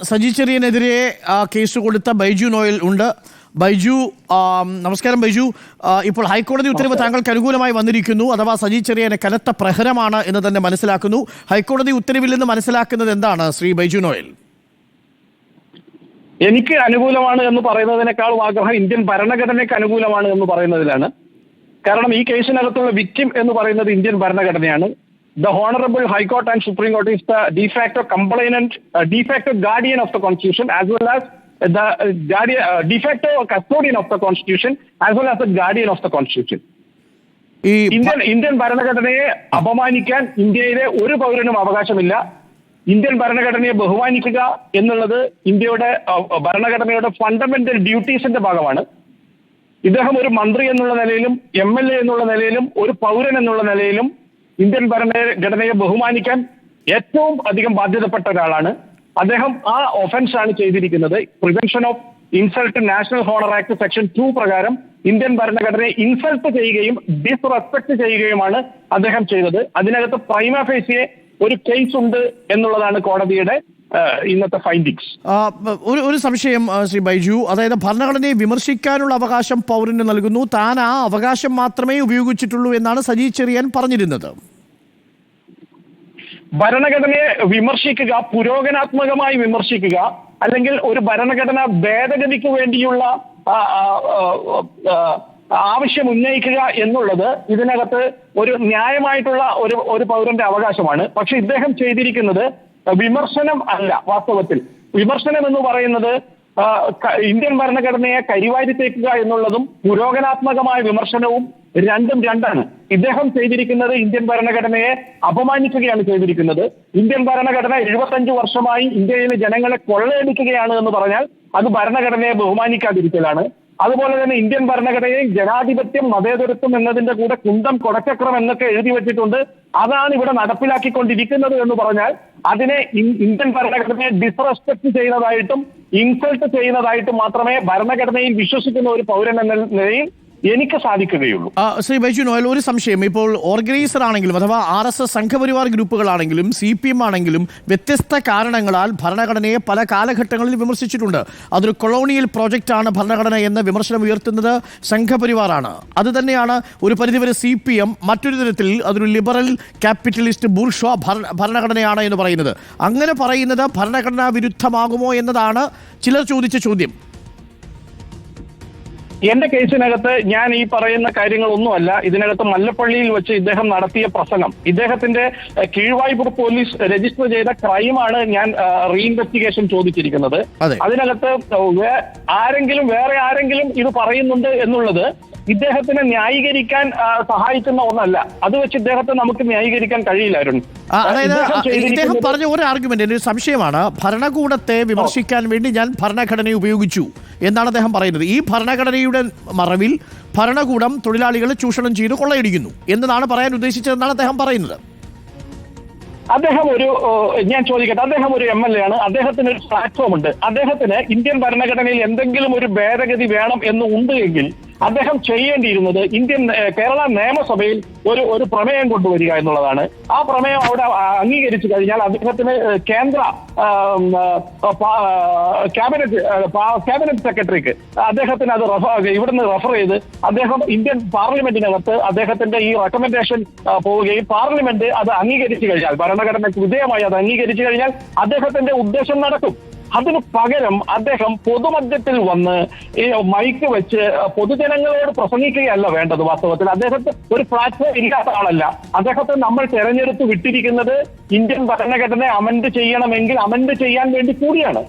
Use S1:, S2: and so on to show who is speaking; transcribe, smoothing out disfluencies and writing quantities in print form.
S1: Saji ചെറിയനെതിരെ case കൊടുത്ത Baiju Noel ഉണ്ട്. ബൈജു, നമസ്കാരം ബൈജു. ഇപ്പോൾ ഹൈക്കോടതി ഉത്തരവ് താങ്കൾക്ക് അനുകൂലമായി വന്നിരിക്കുന്നു, അഥവാ സജി ചെറിയനെ കനത്ത പ്രഹരമാണ് എന്ന് തന്നെ മനസ്സിലാക്കുന്നു. ഹൈക്കോടതി ഉത്തരവിൽ നിന്ന് മനസ്സിലാക്കുന്നത് എന്താണ് ശ്രീ ബൈജു നോയൽ?
S2: എനിക്ക് അനുകൂലമാണ് എന്ന് പറയുന്നതിനേക്കാൾ ആഗ്രഹം ഇന്ത്യൻ ഭരണഘടനയ്ക്ക് അനുകൂലമാണ് എന്ന് പറയുന്നതിലാണ്. കാരണം ഈ കേസിനകത്തുള്ള വിക്ടിം എന്ന് പറയുന്നത് Indian ഭരണഘടനയാണ്. The Honorable High Court and Supreme Court is the de facto complainant, de facto guardian of the Constitution, as well as the de facto custodian of the Constitution, as well as the guardian of the Constitution. Indian ഭരണഘടനയെ അപമാനിക്കാൻ ഇന്ത്യയിലെ ഒരു പൗരനും അവകാശമില്ല. Indian ഭരണഘടനയെ ബഹുമാനിക്കുക എന്നുള്ളത് ഇന്ത്യയുടെ ഭരണഘടനയുടെ ഫണ്ടമെന്റൽ ഡ്യൂട്ടീസിന്റെ ഭാഗമാണ്. ഇദ്ദേഹം ഒരു മന്ത്രി എന്നുള്ള നിലയിലും MLA എന്നുള്ള നിലയിലും ഒരു പൗരൻ എന്നുള്ള നിലയിലും ഇന്ത്യൻ ഭരണഘടനയെ ബഹുമാനിക്കാൻ ഏറ്റവും അധികം ബാധ്യതപ്പെട്ട ഒരാളാണ് അദ്ദേഹം. ആ ഒഫൻസ് ആണ് ചെയ്തിരിക്കുന്നത്. Prevention of insult national honour act section 2 പ്രകാരം ഇന്ത്യൻ ഭരണഘടനയെ ഇൻസൾട്ട് ചെയ്യുകയും ഡിസ്റെസ്പെക്ട് ചെയ്യുകയുമാണ് അദ്ദേഹം ചെയ്തത്. അതിനകത്ത് പ്രൈമ ഫേസിയെ ഒരു കേസ് ഉണ്ട് എന്നുള്ളതാണ് കോടതിയുടെ ഇന്നത്തെ ഫൈൻഡിങ്സ്.
S1: ഒരു സംശയം ശ്രീ ബൈജു, അതായത് ഭരണഘടനയെ വിമർശിക്കാനുള്ള അവകാശം പൗരന് നൽകുന്നു, താൻ ആ അവകാശം മാത്രമേ ഉപയോഗിച്ചിട്ടുള്ളൂ എന്നാണ് സജി ചെറിയാൻ പറഞ്ഞിരുന്നത്.
S2: ഭരണഘടനയെ വിമർശിക്കുക, പുരോഗനാത്മകമായി വിമർശിക്കുക, അല്ലെങ്കിൽ ഒരു ഭരണഘടന ഭേദഗതിക്ക് വേണ്ടിയുള്ള ആവശ്യം ഉന്നയിക്കുക എന്നുള്ളത് ഇതിനകത്ത് ഒരു ന്യായമായിട്ടുള്ള ഒരു പൗരന്റെ അവകാശമാണ്. പക്ഷെ ഇദ്ദേഹം ചെയ്തിരിക്കുന്നത് വിമർശനം അല്ല. വാസ്തവത്തിൽ വിമർശനം എന്ന് പറയുന്നത് ഇന്ത്യൻ ഭരണഘടനയെ കരിവാരി തേക്കുക എന്നുള്ളതും പുരോഗനാത്മകമായ വിമർശനവും രണ്ടാണ്. ഇദ്ദേഹം ചെയ്തിരിക്കുന്നത് ഇന്ത്യൻ ഭരണഘടനയെ അപമാനിക്കുകയാണ് ചെയ്തിരിക്കുന്നത്. ഇന്ത്യൻ ഭരണഘടന 75 വർഷമായി ഇന്ത്യയിലെ ജനങ്ങളെ കൊള്ളയടിക്കുകയാണ് എന്ന് പറഞ്ഞാൽ അത് ഭരണഘടനയെ ബഹുമാനിക്കാതിരിക്കലാണ്. അതുപോലെ തന്നെ ഇന്ത്യൻ ഭരണഘടനയിൽ ജനാധിപത്യം, മതേതരത്വം എന്നതിന്റെ കൂടെ കുന്തം കൊടച്ചക്രം എന്നൊക്കെ എഴുതി വെച്ചിട്ടുണ്ട്. അതാണ് ഇവിടെ നടപ്പിലാക്കിക്കൊണ്ടിരിക്കുന്നത് എന്ന് പറഞ്ഞാൽ അതിനെ ഇന്ത്യൻ ഭരണഘടനയെ ഡിസ്റെസ്പെക്ട് ചെയ്യുന്നതായിട്ടും ഇൻസൾട്ട് ചെയ്യുന്നതായിട്ടും മാത്രമേ ഭരണഘടനയിൽ വിശ്വസിക്കുന്ന ഒരു പൗരൻ എന്ന നിലയിൽ എനിക്ക് സാധിക്കുകയുള്ളൂ.
S1: ശ്രീ ബൈജു നോയൽ, ഒരു സംശയം. ഇപ്പോൾ ഓർഗനൈസർ ആണെങ്കിലും അഥവാ RSS സംഘപരിവാർ ഗ്രൂപ്പുകളാണെങ്കിലും CPM ആണെങ്കിലും വ്യത്യസ്ത കാരണങ്ങളാൽ ഭരണഘടനയെ പല കാലഘട്ടങ്ങളിൽ വിമർശിച്ചിട്ടുണ്ട്. അതൊരു കൊളോണിയൽ പ്രോജക്റ്റാണ് ഭരണഘടന എന്ന വിമർശനം ഉയർത്തുന്നത് സംഘപരിവാറാണ്. അത് തന്നെയാണ് ഒരു പരിധിവരെ CPM മറ്റൊരു തരത്തിൽ അതൊരു ലിബറൽ ക്യാപിറ്റലിസ്റ്റ് ബൂർഷ്വാ ഭരണഘടനയാണ് എന്ന് പറയുന്നത്. അങ്ങനെ പറയുന്നത് ഭരണഘടനാ വിരുദ്ധമാകുമോ എന്നതാണ് ചിലർ ചോദിച്ച ചോദ്യം.
S2: എന്റെ കേസിനകത്ത് ഞാൻ ഈ പറയുന്ന കാര്യങ്ങളൊന്നുമല്ല. ഇതിനകത്ത് മല്ലപ്പള്ളിയിൽ വെച്ച് ഇദ്ദേഹം നടത്തിയ പ്രസംഗം, ഇദ്ദേഹത്തിന്റെ കീഴ്വായ്പൂർ പോലീസ് രജിസ്റ്റർ ചെയ്ത ക്രൈമാണ് ഞാൻ റീഇൻവെസ്റ്റിഗേഷൻ ചോദിച്ചിരിക്കുന്നത്. അതിനകത്ത് വേറെ ആരെങ്കിലും ഇത് പറയുന്നുണ്ട് എന്നുള്ളത് ഇദ്ദേഹത്തിനെ ന്യായീകരിക്കാൻ സഹായിക്കുന്ന ഒന്നല്ല. അത് വെച്ച് ഇദ്ദേഹത്തെ നമുക്ക് ന്യായീകരിക്കാൻ കഴിയില്ലായിരുന്നു.
S1: അതായത് ഇദ്ദേഹം പറഞ്ഞ ഒരു ആർഗ്യുമെന്റ്, ഒരു സംശയമാണ്, ഭരണകൂടത്തെ വിമർശിക്കാൻ വേണ്ടി ഞാൻ ഭരണഘടനയെ ഉപയോഗിച്ചു എന്നാണ് അദ്ദേഹം പറയുന്നത്. ഈ ഭരണഘടനയുടെ മറവിൽ ഭരണകൂടം തൊഴിലാളികളെ ചൂഷണം ചെയ്ത് കൊള്ളയടിക്കുന്നു എന്നതാണ് പറയാൻ ഉദ്ദേശിച്ചതെന്നാണ് അദ്ദേഹം പറയുന്നത്.
S2: ഞാൻ ചോദിക്കട്ടെ, അദ്ദേഹം ഒരു MLA ആണ്. അദ്ദേഹത്തിന് ഒരു പ്ലാറ്റ്ഫോം ഉണ്ട്. അദ്ദേഹത്തിന് ഇന്ത്യൻ ഭരണഘടനയിൽ എന്തെങ്കിലും ഒരു ഭേദഗതി വേണം എന്ന് ഉണ്ട് എങ്കിൽ അദ്ദേഹം ചെയ്യേണ്ടിയിരുന്നത് കേരള നിയമസഭയിൽ ഒരു പ്രമേയം കൊണ്ടുവരിക എന്നുള്ളതാണ്. ആ പ്രമേയം അവിടെ അംഗീകരിച്ചു കഴിഞ്ഞാൽ അദ്ദേഹത്തിന് കേന്ദ്ര ക്യാബിനറ്റ് സെക്രട്ടറിക്ക് അദ്ദേഹത്തിന് അത് ഇവിടുന്ന് റെഫർ ചെയ്ത് അദ്ദേഹം ഇന്ത്യൻ പാർലമെന്റിനകത്ത് അദ്ദേഹത്തിന്റെ ഈ റെക്കമെൻഡേഷൻ പോവുകയും പാർലമെന്റ് അത് അംഗീകരിച്ചു കഴിഞ്ഞാൽ, ഭരണഘടനയ്ക്ക് വിധേയമായി അത് അംഗീകരിച്ചു കഴിഞ്ഞാൽ അദ്ദേഹത്തിന്റെ ഉദ്ദേശം നടക്കും. അതിന് പകരം അദ്ദേഹം പൊതുമധ്യത്തിൽ വന്ന് ഈ മൈക്ക് വെച്ച് പൊതുജനങ്ങളോട് പ്രസംഗിക്കുകയല്ല വേണ്ടത്. വാസ്തവത്തിൽ അദ്ദേഹത്തെ ഒരു പ്ലാറ്റ്ഫോം ഇല്ലാത്ത ആളല്ല. അദ്ദേഹത്തെ നമ്മൾ തെരഞ്ഞെടുത്ത് വിട്ടിരിക്കുന്നത് ഇന്ത്യൻ ഭരണഘടന അമെൻഡ് ചെയ്യണമെങ്കിൽ അമെൻഡ് ചെയ്യാൻ വേണ്ടി കൂടിയാണ്.